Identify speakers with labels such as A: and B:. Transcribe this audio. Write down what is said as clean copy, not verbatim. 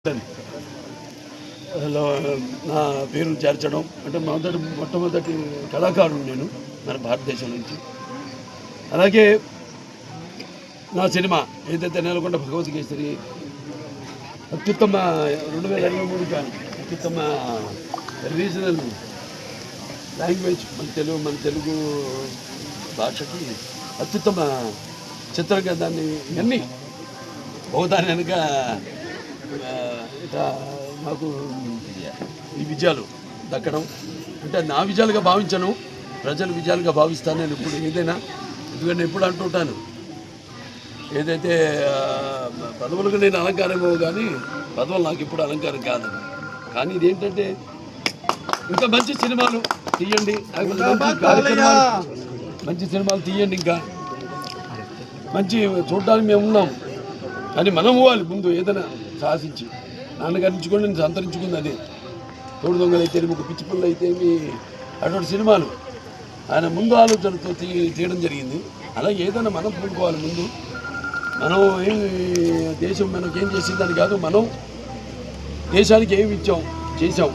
A: నా పేరు చేర్చడం అంటే మొట్టమొదటి కళాకారుడు నేను మన భారతదేశం నుంచి. అలాగే నా సినిమా ఏదైతే నెలకొండ భగవద్గీశ్వరి అత్యుత్తమ 2023 కానీ అత్యుత్తమ రీజనల్ లాంగ్వేజ్ మన తెలుగు భాషకి అత్యుత్తమ చిత్రంగా దాన్ని అన్నీ బహుదాని వెనుక నాకు ఈ విజయాలు దక్కడం అంటే నా విజయాలుగా భావించను, ప్రజల విజయాలుగా భావిస్తాను నేను ఇప్పుడు ఏదైనా. ఎందుకంటే ఎప్పుడు అంటుంటాను, ఏదైతే పదవులకు నేను అలంకారమో కానీ పదవులు నాకు ఇప్పుడు అలంకారం కాదు. కానీ ఇదేంటంటే ఇంకా మంచి సినిమాలు తీయండి, మంచి సినిమాలు తీయండి, ఇంకా మంచి చూడడానికి మేము ఉన్నాం. కానీ మనం పోవాలి ముందు, ఏదైనా సాహసించి. నాన్నగారి నుంచి కూడా నేను సంతరించుకుంది అదే. తోడు దొంగలు అయితే, ఒక పిచ్చి పిల్లలు అయితే, అటువంటి సినిమాలు ఆయన ముందు ఆలోచనతో తీయడం జరిగింది. అలాగే ఏదైనా మనం పూనుకోవాలి ముందు. మనం దేశం మనకేం చేసిందని కాదు, మనం దేశానికి ఏమి చేసాం